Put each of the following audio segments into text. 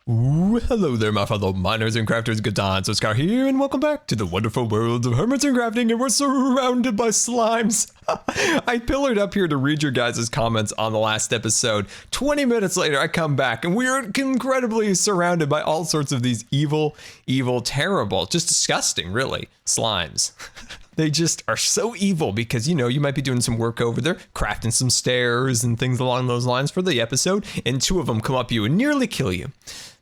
Ooh, hello there, my fellow miners and crafters. GoodTimesWithScar here, and welcome back to the wonderful world of hermits and crafting, and we're surrounded by slimes. I pillared up here to read your guys' comments on the last episode. 20 minutes later, I come back, and we are incredibly surrounded by all sorts of these evil, terrible, just disgusting, really, slimes. They just are so evil because, you know, you might be doing some work over there, crafting some stairs and things along those lines for the episode, and two of them come up you and nearly kill you.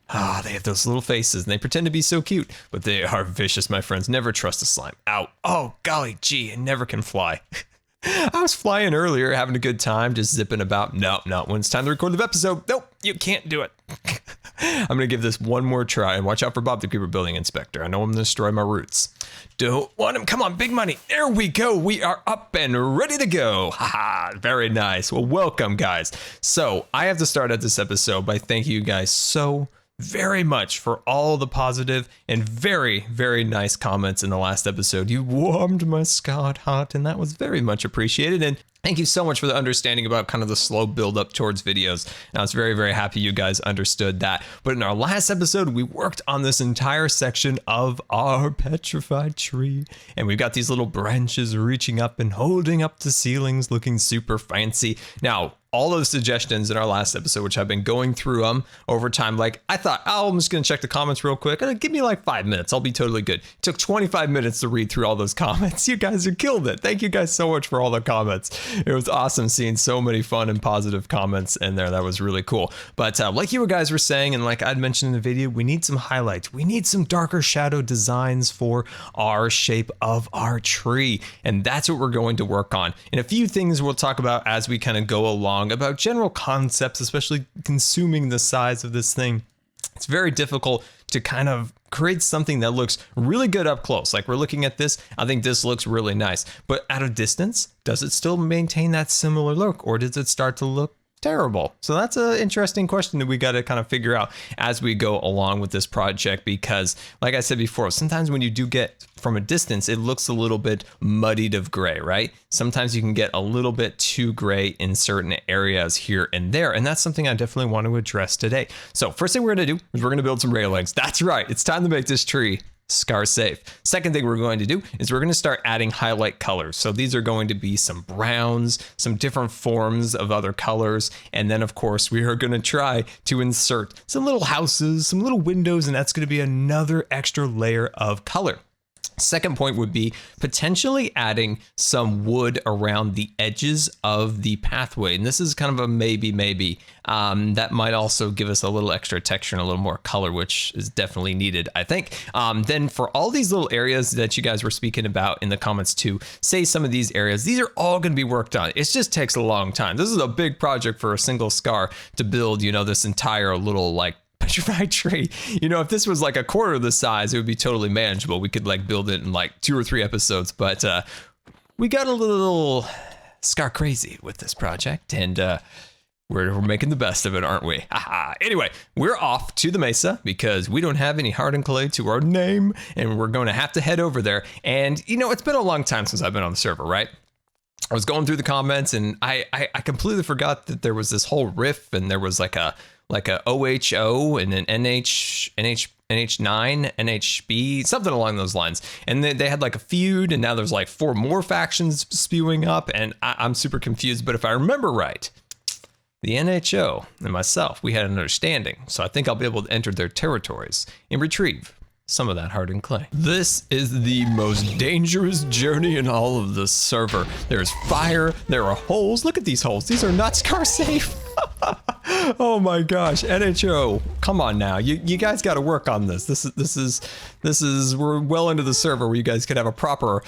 Ah, they have those little faces and they pretend to be so cute, but they are vicious, my friends. Never trust a slime. Ow. Oh, golly gee, it never can fly. I was flying earlier, having a good time, just zipping about. No, when it's time to record the episode, nope, you can't do it. I'm going to give this one more try, and watch out for Bob the Creeper Building Inspector. I know I'm going to destroy my roots. Don't want him. Come on, big money. There we go. We are up and ready to go. Haha, very nice. Well, welcome, guys. So I have to start at this episode by thanking you guys so very much for all the positive and very, very nice comments in the last episode. You warmed my Scott heart, and that was very much appreciated. And thank you so much for the understanding about kind of the slow build up towards videos. And I was very, very happy you guys understood that. But in our last episode, we worked on this entire section of our petrified tree. And we've got these little branches reaching up and holding up the ceilings, looking super fancy. Now, all those suggestions in our last episode, which I've been going through over time, like I thought, oh, I'm just going to check the comments real quick. Give me like 5 minutes. I'll be totally good. It took 25 minutes to read through all those comments. You guys are killed it. Thank you guys so much for all the comments. It was awesome seeing so many fun and positive comments in there. That was really cool. But like you guys were saying, and like I'd mentioned in the video, we need some highlights. We need some darker shadow designs for our shape of our tree. And that's what we're going to work on. And a few things we'll talk about as we kind of go along about general concepts, especially consuming the size of this thing. It's very difficult to kind of create something that looks really good up close. Like we're looking at this, I think this looks really nice, but at a distance, does it still maintain that similar look, or does it start to look terrible? So that's an interesting question that we got to kind of figure out as we go along with this project, because like I said before, sometimes when you do get from a distance, it looks a little bit muddied of gray, right? Sometimes you can get a little bit too gray in certain areas here and there, and that's something I definitely want to address today. So first thing we're going to do is we're going to build some railings. That's right, it's time to make this tree Scar safe. Second thing we're going to do is we're going to start adding highlight colors. So these are going to be some browns, some different forms of other colors. And then of course we are going to try to insert some little houses, some little windows, and that's going to be another extra layer of color. Second point would be potentially adding some wood around the edges of the pathway. And this is kind of a maybe. That might also give us a little extra texture and a little more color, which is definitely needed, I think. Then for all these little areas that you guys were speaking about in the comments too, say some of these areas, these are all going to be worked on. It just takes a long time. This is a big project for a single Scar to build, you know, this entire little like petrified tree. You know, if this was like a quarter of the size, it would be totally manageable. We could like build it in like 2 or 3 episodes, but we got a little Scar crazy with this project, and we're making the best of it, aren't we? Anyway, we're off to the Mesa because we don't have any hardened clay to our name, and we're going to have to head over there. And you know, it's been a long time since I've been on the server, right? I was going through the comments and I completely forgot that there was this whole riff, and there was like a OHO and an NH9, NHB, something along those lines. And they had like a feud, and now there's like 4 more factions spewing up, and I'm super confused. But if I remember right, the NHO and myself, we had an understanding. So I think I'll be able to enter their territories and retrieve some of that hardened clay. This is the most dangerous journey in all of the server. There's fire, there are holes. Look at these holes. These are not Scar safe. Oh my gosh, NHO, come on now. You guys got to work on this. This is we're well into the server where you guys could have a proper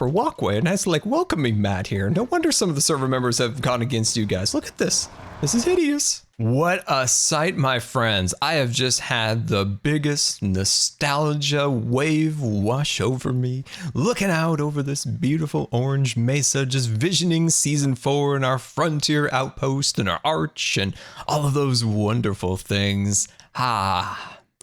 walkway, a nice like welcoming mat here. No wonder some of the server members have gone against you guys. Look at this. This is hideous. What a sight, my friends. I have just had the biggest nostalgia wave wash over me, looking out over this beautiful orange mesa, just visioning season 4 and our frontier outpost and our arch and all of those wonderful things.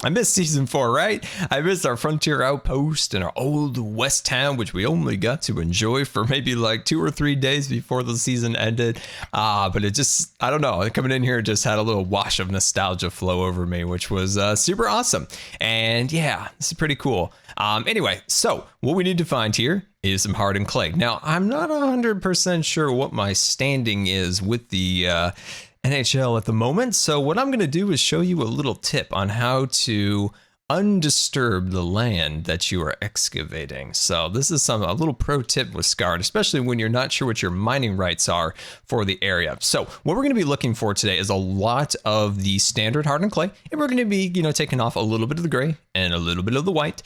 I missed season 4, right? I missed our frontier outpost and our old west town, which we only got to enjoy for maybe like 2 or 3 days before the season ended. But it just, I don't know, coming in here just had a little wash of nostalgia flow over me, which was super awesome. And yeah, this is pretty cool. Anyway, so what we need to find here is some hardened clay. Now, I'm not 100% sure what my standing is with the NHL at the moment. So what I'm going to do is show you a little tip on how to undisturb the land that you are excavating. So this is a little pro tip with Scar, especially when you're not sure what your mining rights are for the area. So what we're going to be looking for today is a lot of the standard hardened clay, and we're going to be, taking off a little bit of the gray and a little bit of the white.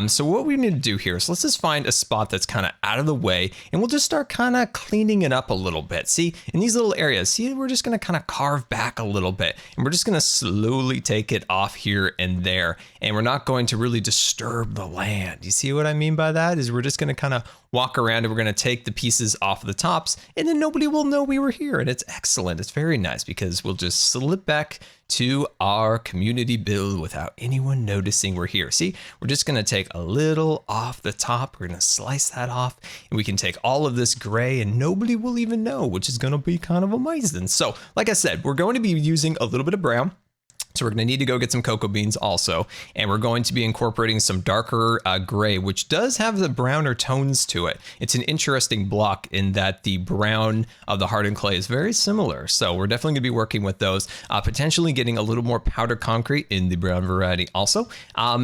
So what we need to do here is let's just find a spot that's kind of out of the way, and we'll just start kind of cleaning it up a little bit. See, in these little areas, see, we're just going to kind of carve back a little bit, and we're just going to slowly take it off here and there. And we're not going to really disturb the land. You see what I mean by that? Is we're just going to kind of walk around and we're going to take the pieces off the tops, and then nobody will know we were here. And it's excellent. It's very nice because we'll just slip back to our community build without anyone noticing we're here. See, we're just going to take a little off the top. We're going to slice that off, and we can take all of this gray and nobody will even know, which is going to be kind of amazing. So like I said, we're going to be using a little bit of brown. So we're going to need to go get some cocoa beans also, and we're going to be incorporating some darker gray, which does have the browner tones to it. It's an interesting block in that the brown of the hardened clay is very similar. So we're definitely going to be working with those, potentially getting a little more powder concrete in the brown variety also.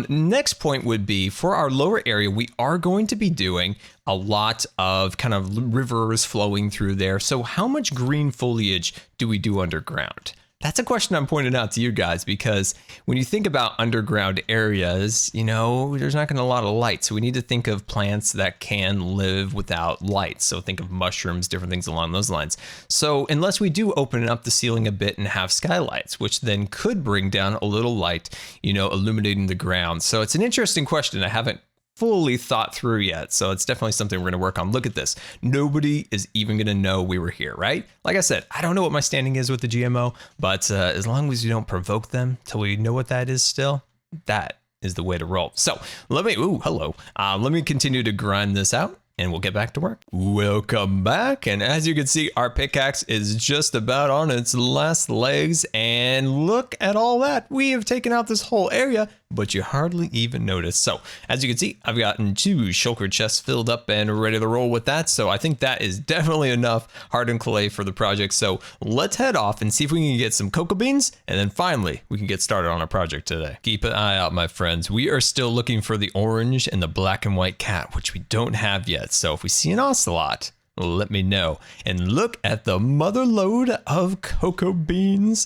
Next point would be for our lower area, we are going to be doing a lot of kind of rivers flowing through there. So how much green foliage do we do underground? That's a question I'm pointing out to you guys, because when you think about underground areas, there's not going to be a lot of light. So we need to think of plants that can live without light. So think of mushrooms, different things along those lines. So unless we do open up the ceiling a bit and have skylights, which then could bring down a little light, illuminating the ground. So it's an interesting question. I haven't fully thought through yet. So it's definitely something we're going to work on. Look at this. Nobody is even going to know we were here, right? Like I said, I don't know what my standing is with the GMO, but as long as you don't provoke them till we know what that is still, that is the way to roll. So let me continue to grind this out, and we'll get back to work. Welcome back. And as you can see, our pickaxe is just about on its last legs. And look at all that. We have taken out this whole area, but you hardly even notice. So as you can see, I've gotten 2 shulker chests filled up and ready to roll with that. So I think that is definitely enough hardened clay for the project. So let's head off and see if we can get some cocoa beans. And then finally, we can get started on our project today. Keep an eye out, my friends. We are still looking for the orange and the black and white cat, which we don't have yet. So if we see an ocelot, let me know. And look at the mother load of cocoa beans.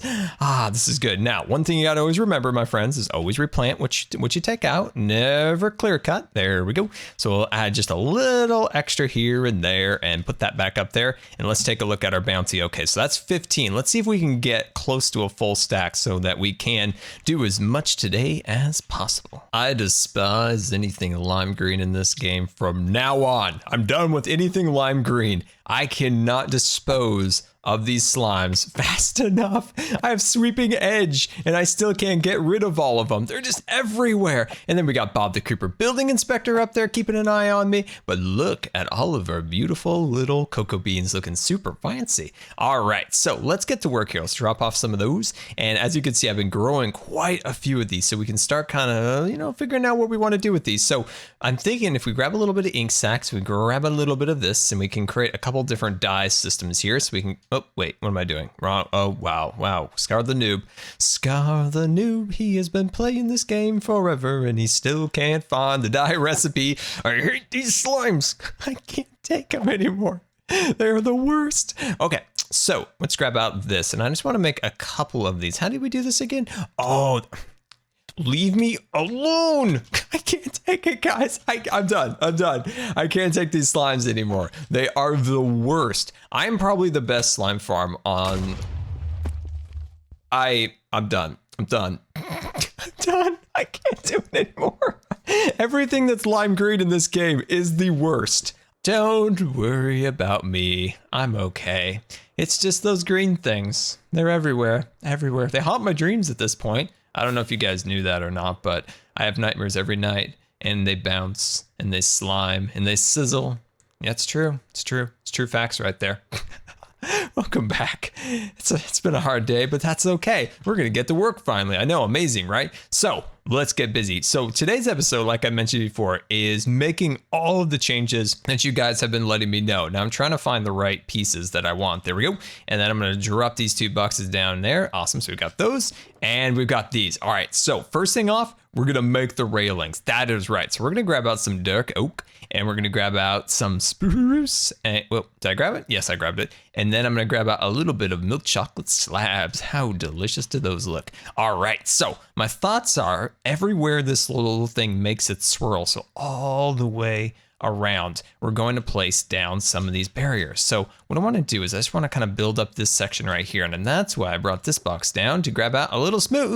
This is good. Now, one thing you gotta always remember, my friends, is always replant what you take out. Never clear cut. There we go. So we'll add just a little extra here and there and put that back up there. And let's take a look at our bounty. Okay, so that's 15. Let's see if we can get close to a full stack so that we can do as much today as possible. I despise anything lime green in this game from now on. I'm done with anything lime green. I cannot dispose of these slimes fast enough. I have sweeping edge and I still can't get rid of all of them. They're just everywhere. And then we got Bob the Creeper building inspector up there keeping an eye on me. But look at all of our beautiful little cocoa beans looking super fancy. All right, so let's get to work here. Let's drop off some of those. And as you can see, I've been growing quite a few of these so we can start kind of, figuring out what we want to do with these. So I'm thinking if we grab a little bit of ink sacks, we grab a little bit of this, and we can create a couple different dye systems here. So we can, oh, wait, what am I doing? Wrong. Oh, wow. Scar the noob. Scar the noob. He has been playing this game forever and he still can't find the dye recipe. I hate these slimes. I can't take them anymore. They're the worst. Okay, so let's grab out this. And I just want to make a couple of these. How did we do this again? Oh, leave me alone. I can't take it, guys. I'm done. I can't take these slimes anymore. They are the worst. I'm probably the best slime farm on... I'm done. I'm done. I can't do it anymore. Everything that's lime green in this game is the worst. Don't worry about me. I'm okay. It's just those green things. They're everywhere. They haunt my dreams at this point. I don't know if you guys knew that or not, but I have nightmares every night, and they bounce, and they slime, and they sizzle. Yeah, it's true. It's true. It's true facts right there. Welcome back. It's been a hard day, but that's okay. We're going to get to work finally. I know, amazing, right? So let's get busy. So today's episode, like I mentioned before, is making all of the changes that you guys have been letting me know. Now I'm trying to find the right pieces that I want. There we go. And then I'm going to drop these 2 boxes down there. Awesome. So we got those and we've got these. All right. So first thing off, we're going to make the railings. That is right. So we're going to grab out some dark oak and we're going to grab out some spruce. And, well, did I grab it? Yes, I grabbed it. And then I'm going to grab out a little bit of milk chocolate slabs. How delicious do those look? All right. So my thoughts are everywhere this little thing makes its swirl. So all the way around, we're going to place down some of these barriers. So what I want to do is I just want to kind of build up this section right here. And then that's why I brought this box down to grab out a little smooth.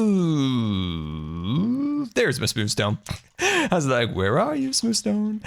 There's my smooth stone. I was like, where are you, smooth stone?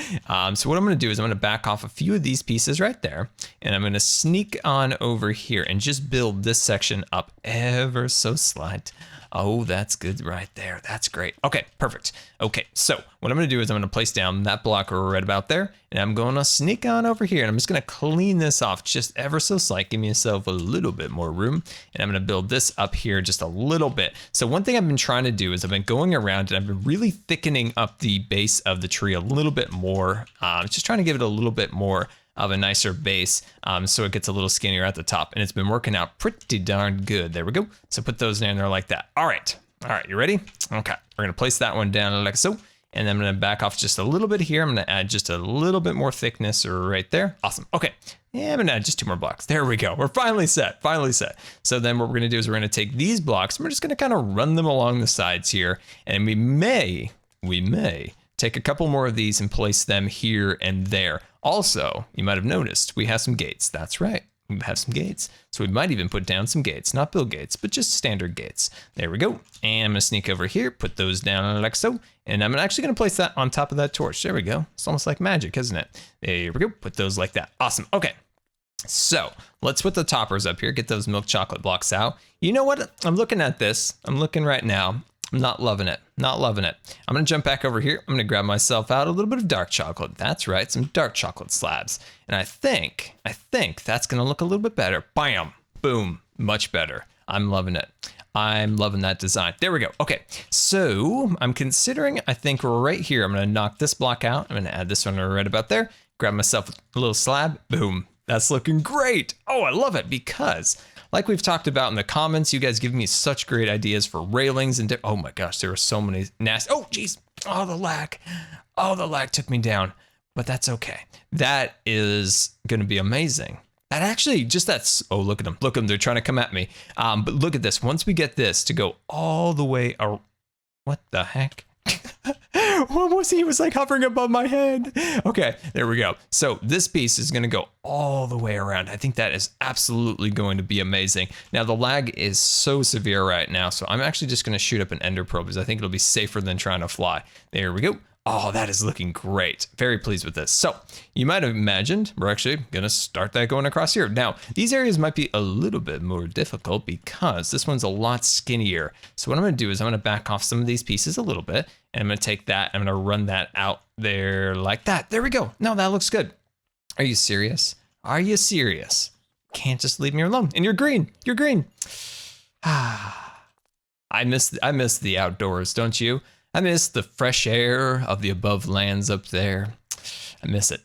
So what I'm going to do is I'm going to back off a few of these pieces right there. And I'm going to sneak on over here and just build this section up ever so slight. Oh, that's good right there. That's great. Okay, perfect. Okay, so what I'm going to do is I'm going to place down that block right about there, and I'm going to sneak on over here, and I'm just going to clean this off just ever so slight, give myself a little bit more room, and I'm going to build this up here just a little bit. So one thing I've been trying to do is I've been going around and I've been really thickening up the base of the tree a little bit more, just trying to give it a little bit more of a nicer base, so it gets a little skinnier at the top, and it's been working out pretty darn good. There we go. So put those in there like that. All right, you ready? Okay, we're gonna place that one down like so, and then I'm gonna back off just a little bit here. I'm gonna add just a little bit more thickness right there. Awesome. Okay, yeah, I'm gonna add just 2 more blocks. There we go. We're finally set. So then what we're gonna do is we're gonna take these blocks and we're just gonna kind of run them along the sides here, and we may take a couple more of these and place them here and there. Also, you might have noticed we have some gates. That's right, we have some gates. So we might even put down some gates, not build gates, but just standard gates. There we go. And I'm gonna sneak over here, put those down like so. And I'm actually gonna place that on top of that torch. There we go. It's almost like magic, isn't it? There we go, put those like that. Awesome, okay. So let's put the toppers up here, get those milk chocolate blocks out. You know what, I'm looking at this, I'm looking right now. I'm not loving it. I'm gonna jump back over here. I'm gonna grab myself out a little bit of dark chocolate. That's right, some dark chocolate slabs. And I think that's gonna look a little bit better. Bam, boom, much better. I'm loving it. I'm loving that design. There we go. Okay, so I'm considering, I think right here, I'm gonna knock this block out. I'm gonna add this one right about there. Grab myself a little slab, boom. That's looking great. Oh, I love it because like we've talked about in the comments, you guys give me such great ideas for railings and oh my gosh, there are so many nasty, oh geez, oh the lag took me down, but that's okay. That is gonna be amazing. That actually, just that's, oh look at them, they're trying to come at me. But look at this, once we get this to go all the way, what the heck? What was he was like hovering above my head. Okay, there we go. So this piece is going to go all the way around. I think that is absolutely going to be amazing. Now the lag is so severe right now, so I'm actually just going to shoot up an ender probe because I think it'll be safer than trying to fly. There we go. Oh, that is looking great. Very pleased with this. So you might have imagined we're actually going to start that going across here. Now, these areas might be a little bit more difficult because this one's a lot skinnier. So what I'm going to do is I'm going to back off some of these pieces a little bit, and I'm going to take that, I'm going to run that out there like that. There we go. No, that looks good. Are you serious? Are you serious? Can't just leave me alone. And you're green. You're green. I miss the outdoors, don't you? I miss the fresh air of the above lands up there. I miss it.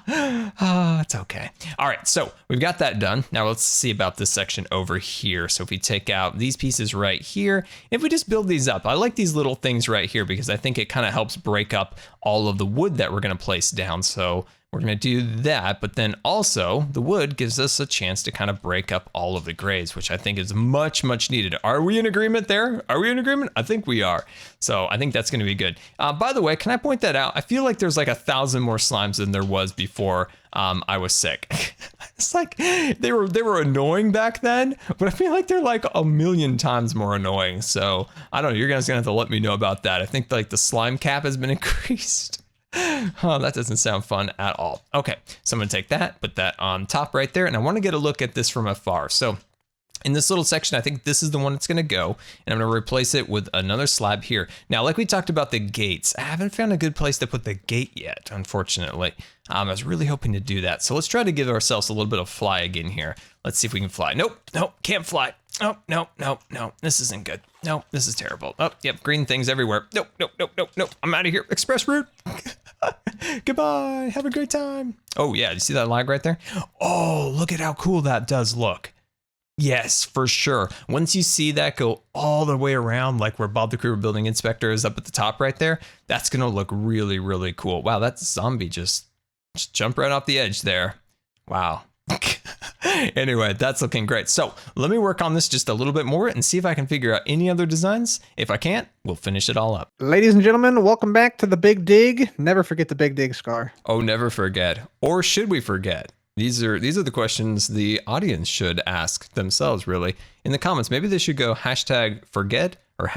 It's okay. All right, so we've got that done. Now let's see about this section over here. So if we take out these pieces right here, if we just build these up, I like these little things right here because I think it kind of helps break up all of the wood that we're gonna place down. So we're gonna do that, but then also the wood gives us a chance to kind of break up all of the grays, which I think is much, much needed. Are we in agreement there? Are we in agreement? I think we are. So I think that's gonna be good. By the way, can I point that out? I feel like there's like 1,000 more slimes than there was before I was sick. It's like they were annoying back then, but I feel like they're like 1,000,000 times more annoying. So I don't know, you're guys gonna have to let me know about that. I think like the slime cap has been increased. Oh, that doesn't sound fun at all. Okay, so I'm gonna take that, put that on top right there, and I wanna get a look at this from afar. So In this little section, I think this is the one that's going to go, and I'm going to replace it with another slab here. Now, like we talked about the gates, I haven't found a good place to put the gate yet, unfortunately. I was really hoping to do that. So let's try to give ourselves a little bit of fly again here. Let's see if we can fly. Nope, can't fly. Oh, no, this isn't good. No, this is terrible. Oh, yep, green things everywhere. Nope, I'm out of here. Express route. Goodbye, have a great time. Oh yeah, you see that lag right there? Oh, look at how cool that does look. Yes, for sure. Once you see that go all the way around, like where Bob the Creeper Building Inspector is up at the top right there, that's gonna look really, really cool. Wow, that zombie just jumped right off the edge there. Wow. Anyway, that's looking great. So let me work on this just a little bit more and see if I can figure out any other designs. If I can't, we'll finish it all up. Ladies and gentlemen, welcome back to the Big Dig. Never forget the Big Dig, Scar. Oh, never forget. Or should we forget? These are the questions the audience should ask themselves, really, in the comments. Maybe they should go #forget or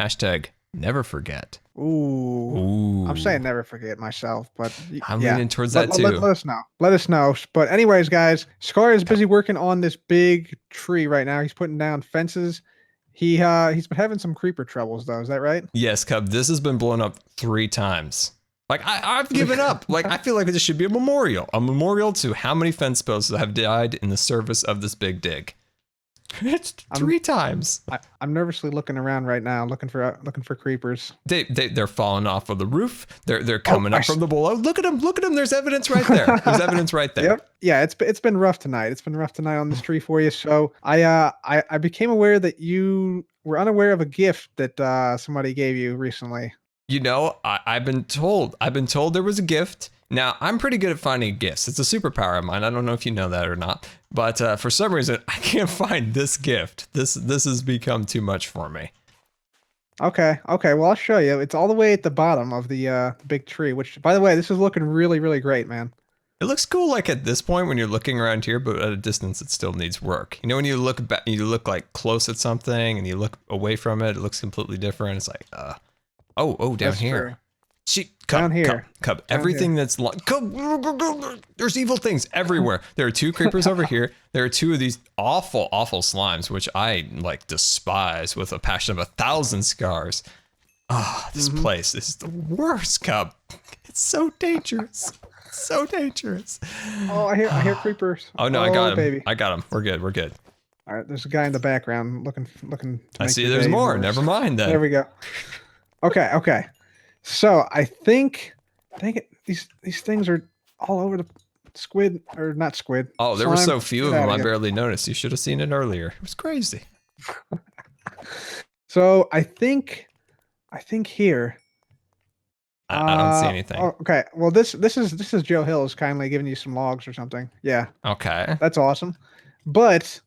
#never-forget. Ooh. I'm saying never forget myself, but I'm leaning towards that too. Let us know. Let us know. But anyways, guys, Scar is busy working on this big tree right now. He's putting down fences. He's been having some creeper troubles though. Is that right? Yes, Cub. This has been blown up 3 times. Like, I've given up. Like, I feel like this should be a memorial to how many fence posts have died in the service of this big dig. It's 3 times. I'm nervously looking around right now, looking for creepers. They're falling off of the roof. They're coming up from the below. Look at them. There's evidence right there. There's evidence right there. Yep. Yeah, it's been rough tonight. It's been rough tonight on this tree for you. So I became aware that you were unaware of a gift that somebody gave you recently. You know, I've been told there was a gift. Now, I'm pretty good at finding gifts. It's a superpower of mine. I don't know if you know that or not. But for some reason, I can't find this gift. This has become too much for me. Okay. Well, I'll show you. It's all the way at the bottom of the big tree, which, by the way, this is looking really, really great, man. It looks cool, like at this point when you're looking around here, but at a distance, it still needs work. You know, when you look back, you look like close at something and you look away from it, it looks completely different. It's like, oh, down here. Down here. Cub, everything that's there's evil things everywhere. There are 2 creepers over here. There are 2 of these awful slimes, which I like despise with a passion of 1,000 scars. This place is the worst, Cub. It's so dangerous. So dangerous. Oh, I hear creepers. Oh no, I got him. Baby. I got him. We're good. All right, there's a guy in the background looking. I see. There's more. Worse. Never mind then. There we go. Okay. So I think these things are all over the squid, or not squid. Oh, there were so few of them. I barely noticed. You should have seen it earlier. It was crazy. So I think here. I don't see anything. Okay. Well, this is Joe Hills kindly giving you some logs or something. Yeah. Okay. That's awesome. But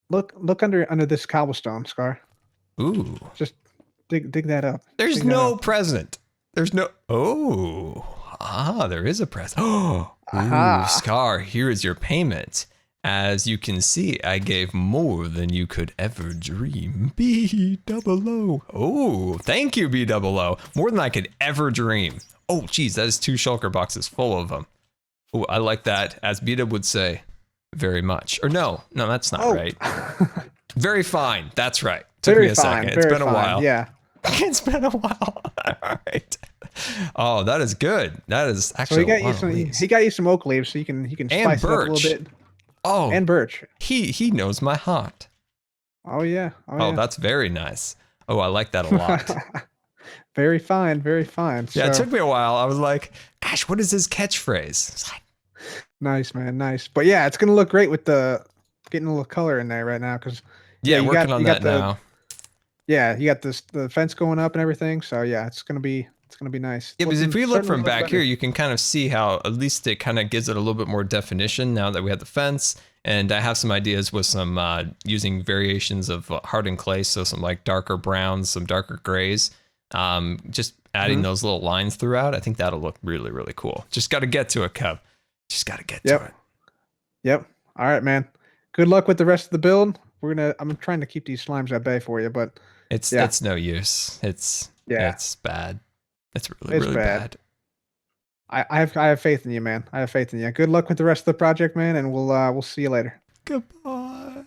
look under this cobblestone, Scar. Ooh. Just dig that up. There's no present. There's no. There is a present. Ooh, Scar, here is your payment. As you can see, I gave more than you could ever dream. B-double-O. Oh, thank you, B-double-O. More than I could ever dream. Oh, geez, that is 2 shulker boxes full of them. Oh, I like that. As B-dub would say, very much. Or no, that's not right. Very fine. That's right. Took me a second. It's been a while. Yeah. It's been a while. All right. Oh, that is good. That is actually. So he got you some oak leaves, so he can spice it up a little bit. Oh, and birch. He knows my heart. Oh yeah. Oh, that's very nice. Oh, I like that a lot. Very fine. Yeah, it took me a while. I was like, gosh, what is his catchphrase? It's like, nice, man, nice. But yeah, it's gonna look great with getting a little color in there right now, because working on that now. Yeah, you got the fence going up and everything. So yeah, it's gonna be nice. Yeah, because if we look from back here, you can kind of see how at least it kind of gives it a little bit more definition now that we have the fence. And I have some ideas with some using variations of hardened clay, so some like darker browns, some darker grays. Just adding those little lines throughout. I think that'll look really, really cool. Just got to get to it, Cub. Just got to get to it. Yep. All right, man. Good luck with the rest of the build. I'm trying to keep these slimes at bay for you, but it's no use. It's bad. It's really bad. I have faith in you, man. I have faith in you. Good luck with the rest of the project, man, and we'll see you later. Goodbye.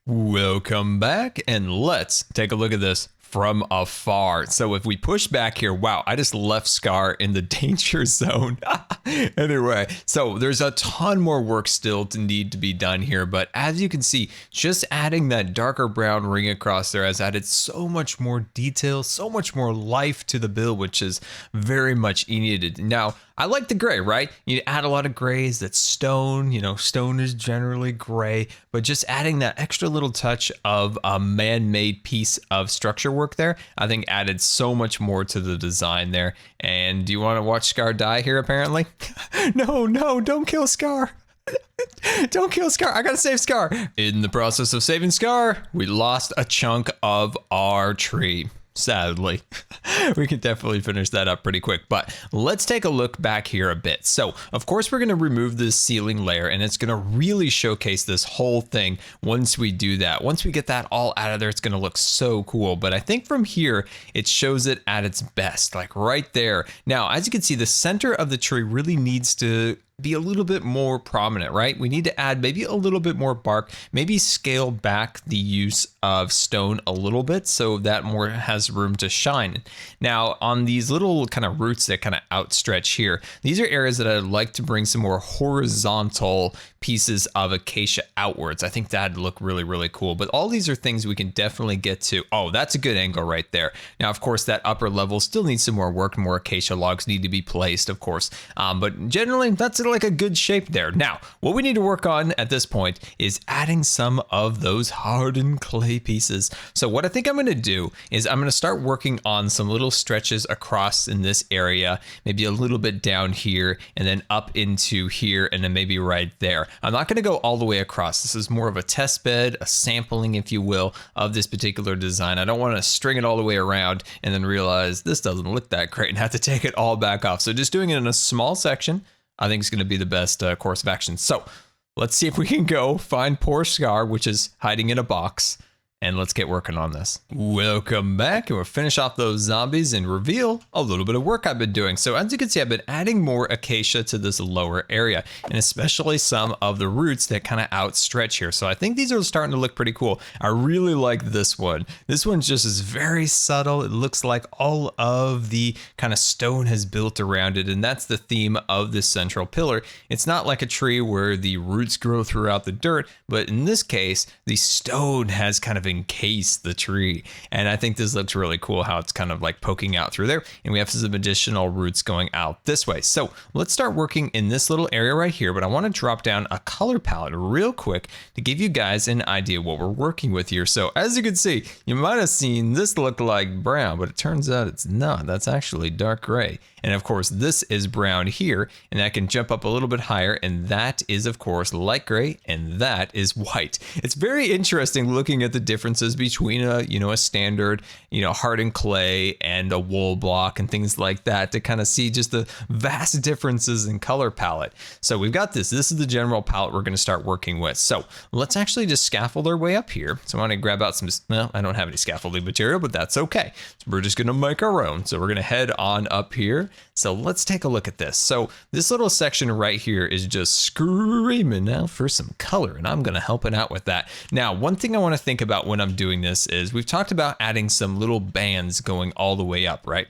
Welcome back, and let's take a look at this from afar. So if we push back here, wow, I just left Scar in the danger zone. Anyway, so there's a ton more work still to need to be done here, but as you can see, just adding that darker brown ring across there has added so much more detail, so much more life to the build, which is very much needed. Now, I like the gray, right? You add a lot of grays, that's stone, you know, stone is generally gray, but just adding that extra little touch of a man-made piece of structure work there, I think added so much more to the design there. And do you want to watch Scar die here, apparently? No, don't kill Scar. Don't kill Scar. I gotta save Scar. In the process of saving Scar, we lost a chunk of our tree. Sadly, we can definitely finish that up pretty quick, but let's take a look back here a bit. So of course we're going to remove this ceiling layer, and it's going to really showcase this whole thing once we do that. Once we get that all out of there, it's going to look so cool. But I think from here, it shows it at its best, like right there. Now, as you can see, the center of the tree really needs to be a little bit more prominent, right? We need to add maybe a little bit more bark, maybe scale back the use of stone a little bit so that more has room to shine. Now, on these little kind of roots that kind of outstretch here, these are areas that I'd like to bring some more horizontal pieces of acacia outwards. I think that'd look really, really cool. But all these are things we can definitely get to. Oh, that's a good angle right there. Now, of course, that upper level still needs some more work. More acacia logs need to be placed, of course. But generally, that's like a good shape there. Now, what we need to work on at this point is adding some of those hardened clay pieces. So what I think I'm going to do is I'm going to start working on some little stretches across in this area, maybe a little bit down here and then up into here and then maybe right there. I'm not going to go all the way across. This is more of a test bed, a sampling, if you will, of this particular design. I don't want to string it all the way around and then realize this doesn't look that great and have to take it all back off. So just doing it in a small section, I think is going to be the best course of action. So let's see if we can go find poor Scar, which is hiding in a box, and let's get working on this. Welcome back, and we'll finish off those zombies and reveal a little bit of work I've been doing. So as you can see, I've been adding more acacia to this lower area, and especially some of the roots that kind of outstretch here. So I think these are starting to look pretty cool. I really like this one. This one just is very subtle. It looks like all of the kind of stone has built around it, and that's the theme of this central pillar. It's not like a tree where the roots grow throughout the dirt, but in this case, the stone has kind of encase the tree, and I think this looks really cool how it's kind of like poking out through there, and we have some additional roots going out this way. So let's start working in this little area right here, but I want to drop down a color palette real quick to give you guys an idea what we're working with here. So as you can see, you might have seen this look like brown, but it turns out it's not. That's actually dark gray. And of course, this is brown here, and I can jump up a little bit higher, and that is, of course, light gray, and that is white. It's very interesting looking at the differences between a standard, hardened clay and a wool block and things like that to kind of see just the vast differences in color palette. So we've got this. This is the general palette we're going to start working with. So let's actually just scaffold our way up here. So I want to grab out some, well, I don't have any scaffolding material, but that's okay. So we're just going to make our own. So we're going to head on up here. So let's take a look at this. So this little section right here is just screaming out for some color, and I'm going to help it out with that. Now, one thing I want to think about when I'm doing this is we've talked about adding some little bands going all the way up, right?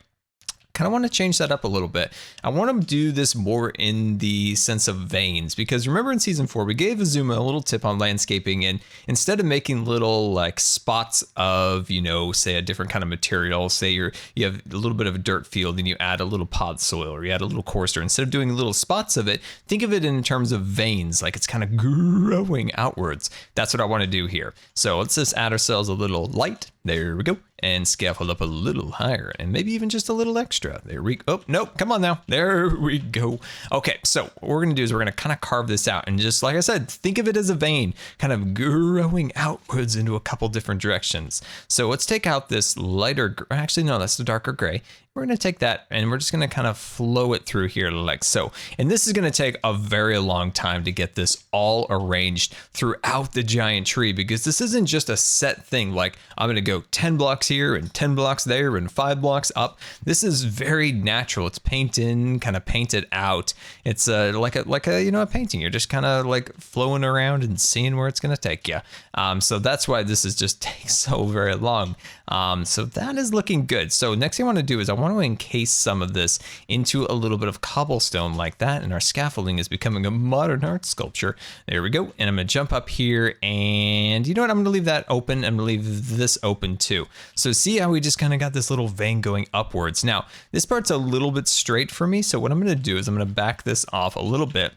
Kind of want to change that up a little bit. I want to do this more in the sense of veins, because remember in season 4 we gave Azuma a little tip on landscaping, and instead of making little like spots of say a different kind of material, say you have a little bit of a dirt field and you add a little pod soil or you add a little coarser, instead of doing little spots of it, think of it in terms of veins, like it's kind of growing outwards. That's what I want to do here. So let's just add ourselves a little light. There we go. And scaffold up a little higher, and maybe even just a little extra. There we go. Oh, no, come on now. There we go. Okay, so what we're going to do is we're going to kind of carve this out, and just like I said, think of it as a vein, kind of growing outwards into a couple different directions. So let's take out this lighter, actually, no, that's the darker gray. We're going to take that and we're just going to kind of flow it through here like so. And this is going to take a very long time to get this all arranged throughout the giant tree, because this isn't just a set thing like I'm going to go 10 blocks blocks here and 10 blocks there and 5 blocks up. This is very natural. It's paint in, kind of painted out. It's like a you know, a painting. You're just kind of like flowing around and seeing where it's going to take you. So that's why this is just takes so very long. So that is looking good. So next thing I want to do is I want to encase some of this into a little bit of cobblestone like that, and our scaffolding is becoming a modern art sculpture. There we go. And I'm going to jump up here, and you know what? I'm going to leave that open. I'm going to leave this open too. So see how we just kind of got this little vein going upwards. Now, this part's a little bit straight for me. So what I'm going to do is I'm going to back this off a little bit.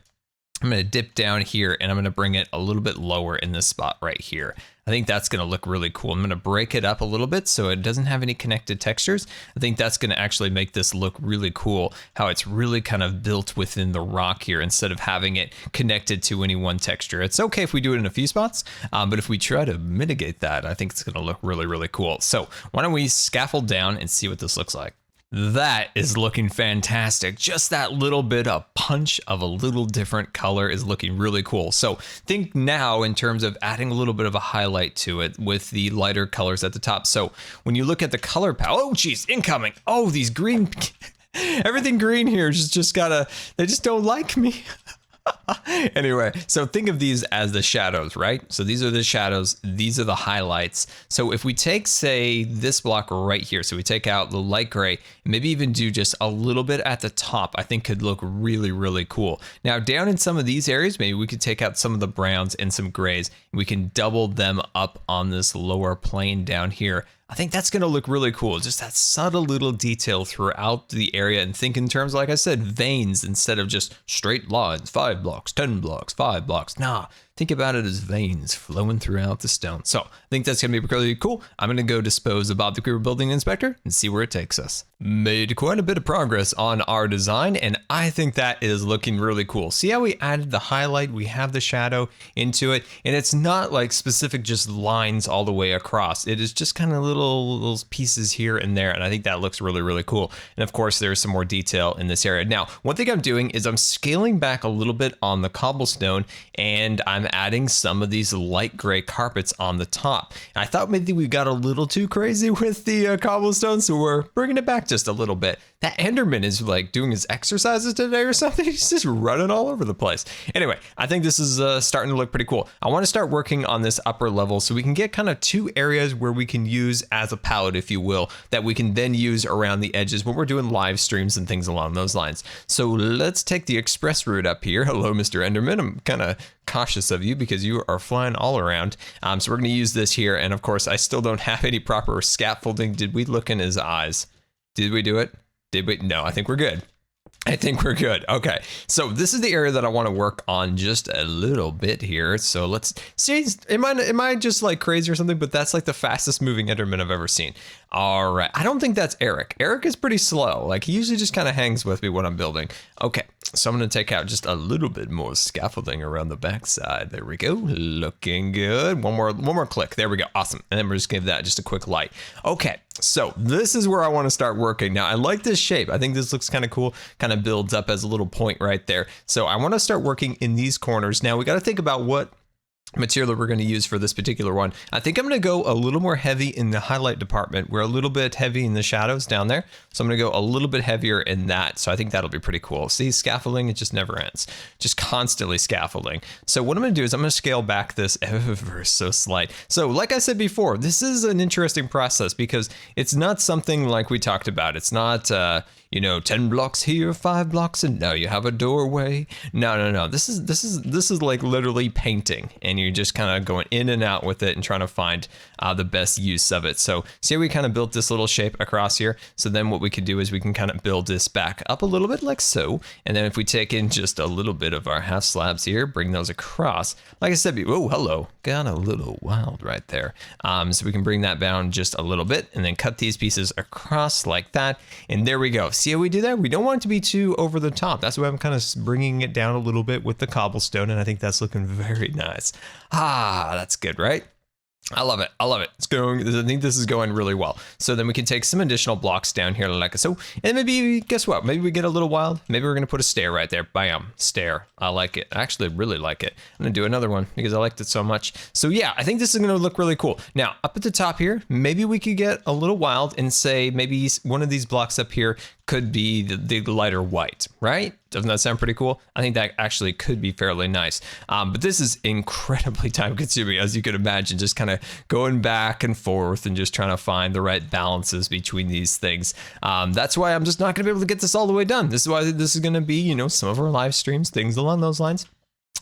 I'm going to dip down here and I'm going to bring it a little bit lower in this spot right here. I think that's going to look really cool. I'm going to break it up a little bit so it doesn't have any connected textures. I think that's going to actually make this look really cool, how it's really kind of built within the rock here instead of having it connected to any one texture. It's okay if we do it in a few spots, but if we try to mitigate that, I think it's going to look really, really cool. So why don't we scaffold down and see what this looks like? That is looking fantastic. Just that little bit of punch of a little different color is looking really cool. So think now in terms of adding a little bit of a highlight to it with the lighter colors at the top. So when you look at the color palette, oh geez, incoming. Oh, these green, everything green here just gotta, they just don't like me. Anyway, so think of these as the shadows, right? So these are the shadows, these are the highlights. So if we take, say, this block right here, so we take out the light gray, maybe even do just a little bit at the top, I think could look really, really cool. Now down in some of these areas, maybe we could take out some of the browns and some grays. We can double them up on this lower plane down here. I think that's going to look really cool. Just that subtle little detail throughout the area, and think in terms, like I said, veins instead of just straight lines, 5 blocks, 10 blocks, 5 blocks. Nah, think about it as veins flowing throughout the stone. So I think that's going to be really cool. I'm going to go dispose of Bob the Creeper Building Inspector and see where it takes us. Made quite a bit of progress on our design, and I think that is looking really cool. See how we added the highlight, we have the shadow into it, and it's not like specific just lines all the way across. It is just kind of little pieces here and there, and I think that looks really, really cool. And of course, there's some more detail in this area. Now, one thing I'm doing is I'm scaling back a little bit on the cobblestone, and I'm adding some of these light gray carpets on the top. And I thought maybe we got a little too crazy with the cobblestone, so we're bringing it back just a little bit. That Enderman is like doing his exercises today or something. He's just running all over the place. Anyway, I think this is starting to look pretty cool. I want to start working on this upper level so we can get kind of 2 areas where we can use as a palette, if you will, that we can then use around the edges when we're doing live streams and things along those lines. So let's take the express route up here. Hello, Mr. Enderman. I'm kind of cautious of you because you are flying all around. So we're going to use this here. And of course, I still don't have any proper scaffolding. Did we look in his eyes? Did we do it? Did we? No, I think we're good. I think we're good. Okay, so this is the area that I want to work on just a little bit here. So let's see. Am I just like crazy or something? But that's like the fastest moving Enderman I've ever seen. All right, I don't think that's Eric. Eric is pretty slow. Like he usually just kind of hangs with me when I'm building. Okay, so I'm gonna take out just a little bit more scaffolding around the backside. There we go, looking good. One more click. There we go, awesome. And then we're just gonna give that just a quick light. Okay, so this is where I want to start working. Now I like this shape. I think this looks kind of cool. Kind of builds up as a little point right there. So I want to start working in these corners. Now we got to think about what material we're going to use for this particular one. I think I'm going to go a little more heavy in the highlight department. We're a little bit heavy in the shadows down there. So I'm going to go a little bit heavier in that. So I think that'll be pretty cool. See, scaffolding, it just never ends. Just constantly scaffolding. So what I'm going to do is I'm going to scale back this ever so slight. So like I said before, this is an interesting process because it's not something like we talked about. It's not, you know, 10 blocks here, 5 blocks, and now you have a doorway. No. This is like literally painting, and you're just kind of going in and out with it and trying to find the best use of it. So see how we kind of built this little shape across here. So then what we could do is we can kind of build this back up a little bit like so. And then if we take in just a little bit of our half slabs here, bring those across. Like I said, oh, hello, got a little wild right there. So we can bring that down just a little bit and then cut these pieces across like that. And there we go. See how we do that? We don't want it to be too over the top. That's why I'm kind of bringing it down a little bit with the cobblestone, and I think that's looking very nice. Ah, that's good, right? I love it. I love it. It's going. I think this is going really well. So then we can take some additional blocks down here like so. And maybe, guess what? Maybe we get a little wild. Maybe we're going to put a stair right there. Bam. Stair. I like it. I actually really like it. I'm going to do another one because I liked it so much. So yeah, I think this is going to look really cool. Now, up at the top here, maybe we could get a little wild and say maybe one of these blocks up here could be the lighter white, right? Doesn't that sound pretty cool? I think that actually could be fairly nice. But this is incredibly time consuming, as you can imagine, just kind of going back and forth and just trying to find the right balances between these things. That's why I'm just not gonna be able to get this all the way done. This is why this is gonna be, you know, some of our live streams, things along those lines.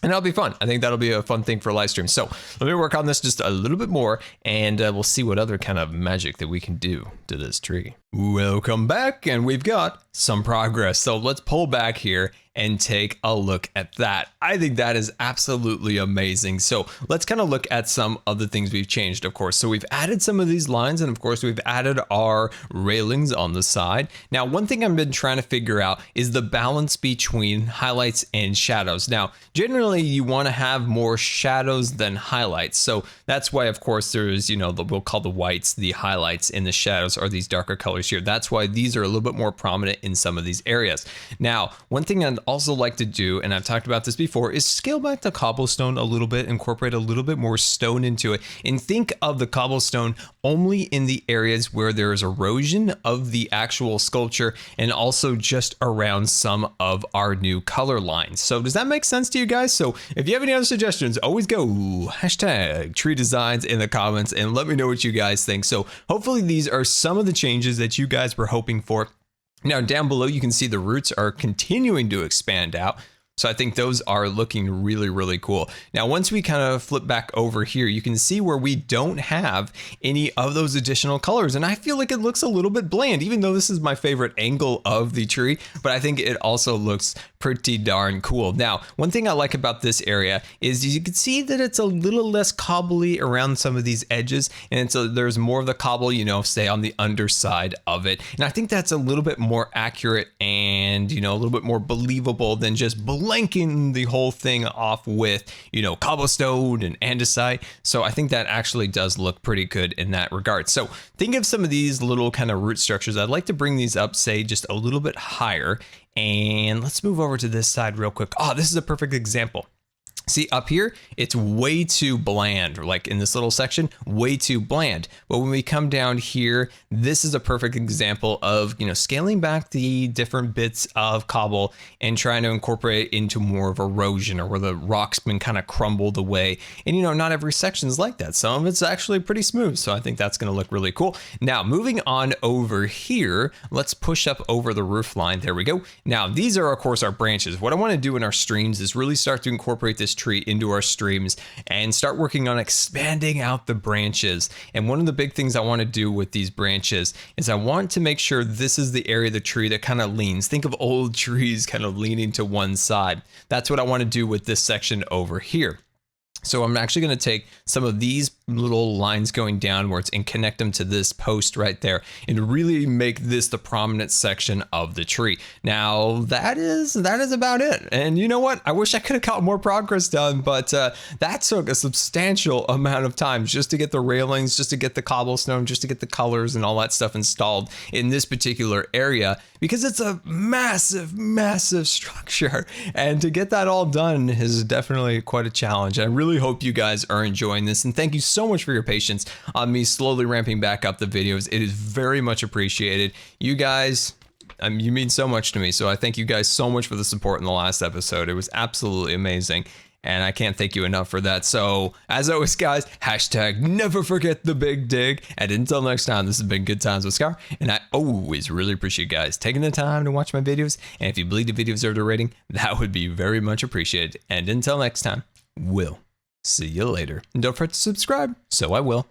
And that'll be fun. I think that'll be a fun thing for a live stream. So let me work on this just a little bit more, and we'll see what other kind of magic that we can do to this tree. Welcome back, and we've got some progress. So let's pull back here and take a look at that. I think that is absolutely amazing. So let's kind of look at some of the things we've changed, of course. So we've added some of these lines, and of course we've added our railings on the side. Now, one thing I've been trying to figure out is the balance between highlights and shadows. Now, generally you want to have more shadows than highlights. So that's why, of course, there's, you know, we'll call the whites the highlights, and the shadows are these darker colors here. That's why these are a little bit more prominent in some of these areas. Now, one thing I'd also like to do, and I've talked about this before, is scale back the cobblestone a little bit, incorporate a little bit more stone into it, and think of the cobblestone only in the areas where there is erosion of the actual sculpture, and also just around some of our new color lines. So does that make sense to you guys? So if you have any other suggestions, always go hashtag tree designs in the comments and let me know what you guys think. So hopefully these are some of the changes that you guys were hoping for. Now down below, you can see the roots are continuing to expand out. So I think those are looking really, really cool. Now, once we kind of flip back over here, you can see where we don't have any of those additional colors. And I feel like it looks a little bit bland, even though this is my favorite angle of the tree, but I think it also looks pretty darn cool. Now, one thing I like about this area is you can see that it's a little less cobbly around some of these edges. And so there's more of the cobble, you know, say on the underside of it. And I think that's a little bit more accurate and, you know, a little bit more believable than just blanking the whole thing off with, you know, cobblestone and andesite. So I think that actually does look pretty good in that regard. So think of some of these little kind of root structures. I'd like to bring these up, say, just a little bit higher. And let's move over to this side real quick. Oh, this is a perfect example. See, up here, it's way too bland, like in this little section, way too bland. But when we come down here, this is a perfect example of, you know, scaling back the different bits of cobble and trying to incorporate it into more of erosion, or where the rock's been kind of crumbled away. And, you know, not every section is like that. Some of it's actually pretty smooth. So I think that's going to look really cool. Now, moving on over here, let's push up over the roof line. There we go. Now, these are, of course, our branches. What I want to do in our streams is really start to incorporate this tree into our streams and start working on expanding out the branches. And one of the big things I want to do with these branches is I want to make sure this is the area of the tree that kind of leans. Think of old trees kind of leaning to one side. That's what I want to do with this section over here. So I'm actually going to take some of these little lines going downwards and connect them to this post right there and really make this the prominent section of the tree. Now that is about it. And you know what? I wish I could have got more progress done, but that took a substantial amount of time just to get the railings, just to get the cobblestone, just to get the colors and all that stuff installed in this particular area, because it's a massive, massive structure. And to get that all done is definitely quite a challenge. I really hope you guys are enjoying this, and thank you so much for your patience on me slowly ramping back up the videos. It is very much appreciated. You guys, you mean so much to me, so I thank you guys so much for the support in the last episode. It was absolutely amazing, and I can't thank you enough for that. So as always, guys, hashtag never forget the big dig, and until next time, this has been Good Times with Scar, and I always really appreciate you guys taking the time to watch my videos, and if you believe the video deserved a rating, that would be very much appreciated. And until next time, we'll see you later. And don't forget to subscribe, so I will.